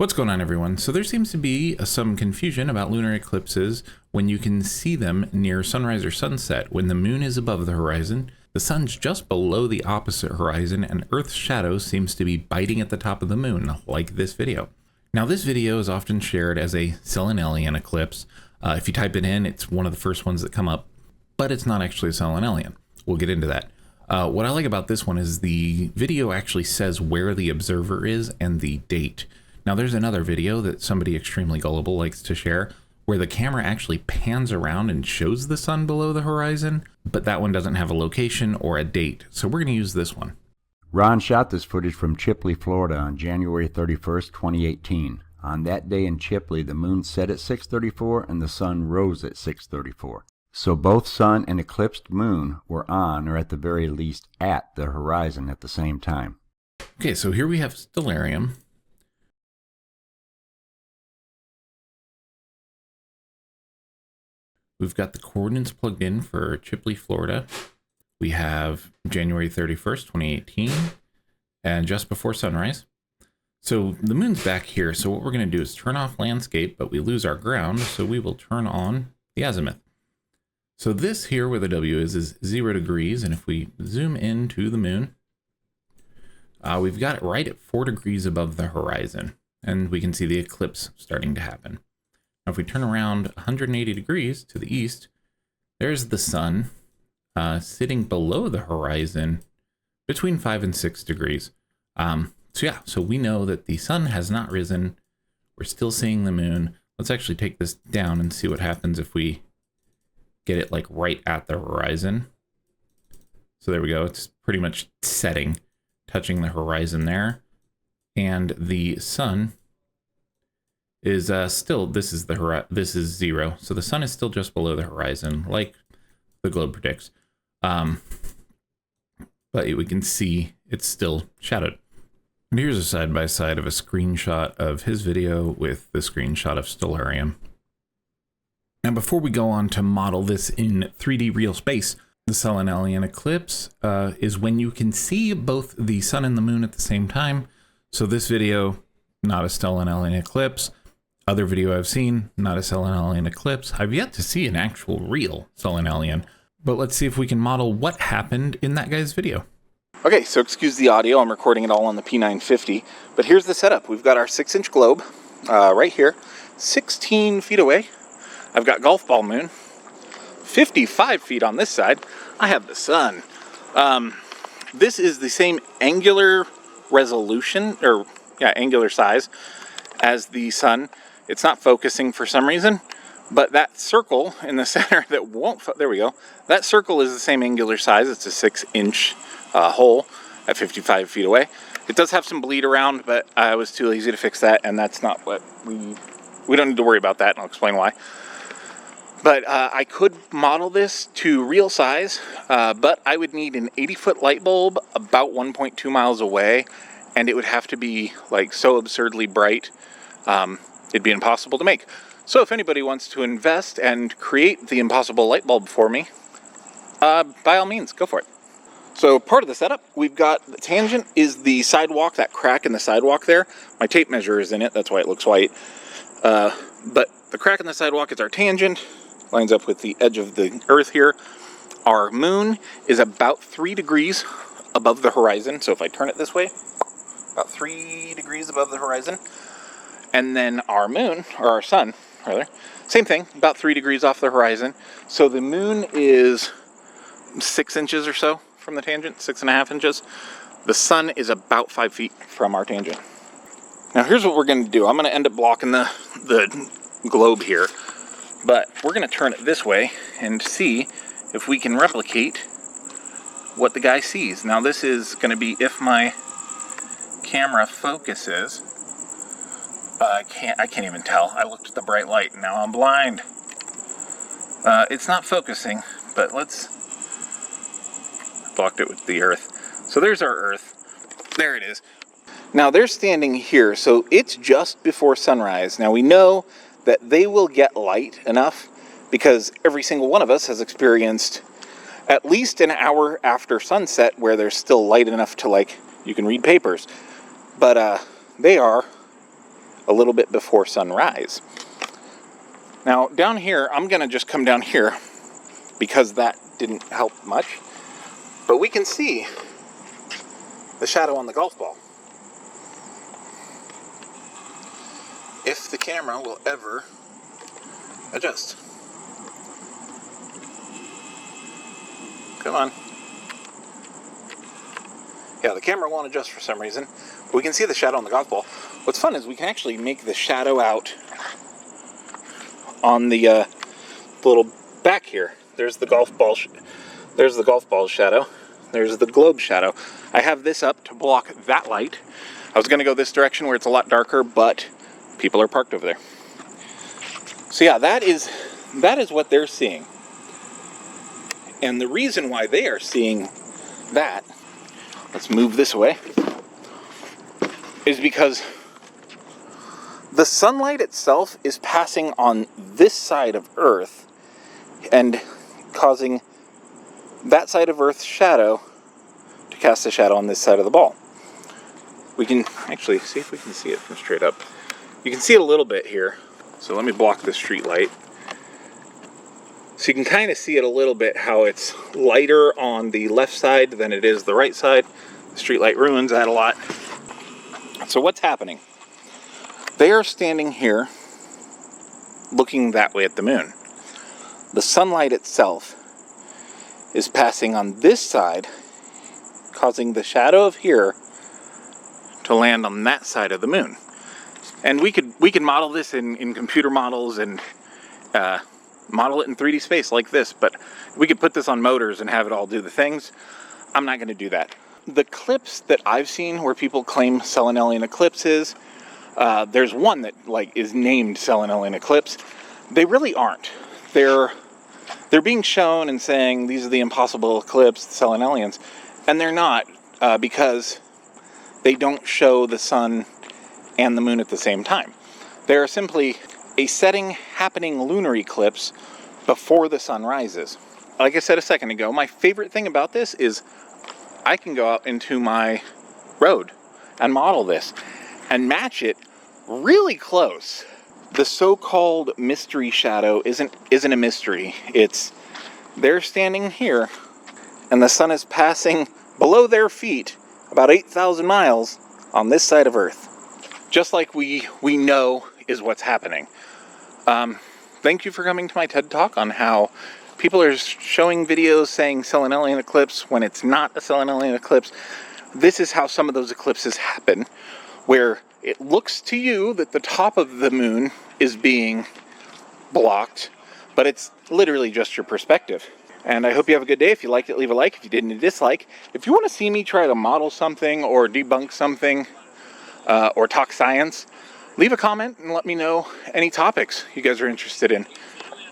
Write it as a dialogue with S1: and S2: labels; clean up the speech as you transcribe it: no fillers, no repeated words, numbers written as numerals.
S1: What's going on, everyone? So there seems to be some confusion about lunar eclipses when you can see them near sunrise or sunset. When the moon is above the horizon, the sun's just below the opposite horizon, and Earth's shadow seems to be biting at the top of the moon, like this video. Now, this video is often shared as a Selenelion eclipse. If you type it in, it's one of the first ones that come up, but it's not actually a Selenelion. We'll get into that. What I like about this one is the video actually says where the observer is and the date. Now, there's another video that somebody extremely gullible likes to share where the camera actually pans around and shows the sun below the horizon, but that one doesn't have a location or a date. So we're going to use this one.
S2: Ron shot this footage from Chipley, Florida on January 31st, 2018. On that day in Chipley, the moon set at 6:34 and the sun rose at 6:34. So both sun and eclipsed moon were on, or at the very least at, the horizon at the same time.
S1: Okay, so here we have Stellarium. We've got the coordinates plugged in for Chipley, Florida. We have January 31st, 2018, and just before sunrise. So the moon's back here, so what we're going to do is turn off landscape, but we lose our ground, so we will turn on the azimuth. So this here where the W is 0 degrees, and if we zoom into the moon, we've got it right at 4 degrees above the horizon, and we can see the eclipse starting to happen. Now, if we turn around 180 degrees to the east, there's the sun sitting below the horizon between 5 and 6 degrees. So we know that the sun has not risen. We're still seeing the moon. Let's actually take this down and see what happens if we get it like right at the horizon. So there we go. It's pretty much setting, touching the horizon there. And the sun is still, this is 0. So the sun is still just below the horizon, like the globe predicts. But we can see it's still shadowed. And here's a side-by-side of a screenshot of his video with the screenshot of Stellarium. Now, before we go on to model this in 3D real space, the Selenelion eclipse is when you can see both the sun and the moon at the same time. So this video, not a Selenelion eclipse. Other video I've seen, not a Selenelion eclipse. I've yet to see an actual real Selenelion, but let's see if we can model what happened in that guy's video.
S3: Okay, so excuse the audio, I'm recording it all on the P950, but here's the setup. We've got our 6-inch globe right here, 16 feet away. I've got golf ball moon, 55 feet on this side. I have the sun. This is the same angular resolution, angular size as the sun. It's not focusing for some reason, but that circle in the center that won't, there we go. That circle is the same angular size. It's a 6-inch hole at 55 feet away. It does have some bleed around, but I was too lazy to fix that, and that's not what we don't need to worry about that, and I'll explain why. But I could model this to real size, but I would need an 80-foot light bulb about 1.2 miles away, and it would have to be like so absurdly bright, it'd be impossible to make. So if anybody wants to invest and create the impossible light bulb for me, by all means, go for it. So part of the setup, we've got the tangent is the sidewalk, that crack in the sidewalk there. My tape measure is in it, that's why it looks white. But the crack in the sidewalk is our tangent, lines up with the edge of the earth here. Our moon is about 3 degrees above the horizon. So if I turn it this way, about 3 degrees above the horizon. And then our moon, or our sun, rather, same thing, about 3 degrees off the horizon. So the moon is 6 inches or so from the tangent, 6.5 inches. The sun is about 5 feet from our tangent. Now here's what we're going to do. I'm going to end up blocking the globe here, but we're going to turn it this way and see if we can replicate what the guy sees. Now this is going to be if my camera focuses. I can't even tell. I looked at the bright light and now I'm blind. It's not focusing, but let's blocked it with the earth. So there's our earth. There it is. Now they're standing here, so it's just before sunrise. Now we know that they will get light enough because every single one of us has experienced at least an hour after sunset where there's still light enough to, like, you can read papers. But they are a little bit before sunrise. Now, down here, I'm going to just come down here because that didn't help much. But we can see the shadow on the golf ball. If the camera will ever adjust. Come on. Yeah, the camera won't adjust for some reason. But we can see the shadow on the golf ball. What's fun is we can actually make the shadow out on the little back here. There's the golf ball. There's the golf ball shadow. There's the globe shadow. I have this up to block that light. I was going to go this direction where it's a lot darker, but people are parked over there. So yeah, that is what they're seeing. And the reason why they are seeing that, let's move this away, is because the sunlight itself is passing on this side of Earth and causing that side of Earth's shadow to cast a shadow on this side of the ball. We can actually see if we can see it from straight up. You can see it a little bit here. So let me block the street light. So you can kind of see it a little bit, how it's lighter on the left side than it is the right side. The street light ruins that a lot. So what's happening? They are standing here looking that way at the moon. The sunlight itself is passing on this side, causing the shadow of here to land on that side of the moon. And we could model this in computer models and model it in 3D space like this, but we could put this on motors and have it all do the things. I'm not going to do that. The clips that I've seen where people claim Selenelion eclipses, there's one that is named Selenelion eclipse. They really aren't. They're being shown and saying these are the impossible eclipse, the Selenelions, and they're not, because they don't show the sun and the moon at the same time. They're simply a setting happening lunar eclipse before the sun rises. Like I said a second ago, my favorite thing about this is I can go out into my road and model this and match it really close. The so-called mystery shadow isn't a mystery. They're standing here and the sun is passing below their feet about 8,000 miles on this side of Earth. Just like we know is what's happening. Thank you for coming to my TED Talk on how people are showing videos saying Selenelion eclipse when it's not a Selenelion eclipse. This is how some of those eclipses happen, where it looks to you that the top of the moon is being blocked, but it's literally just your perspective. And I hope you have a good day. If you liked it, leave a like. If you didn't, a dislike. If you want to see me try to model something or debunk something or talk science, leave a comment and let me know any topics you guys are interested in.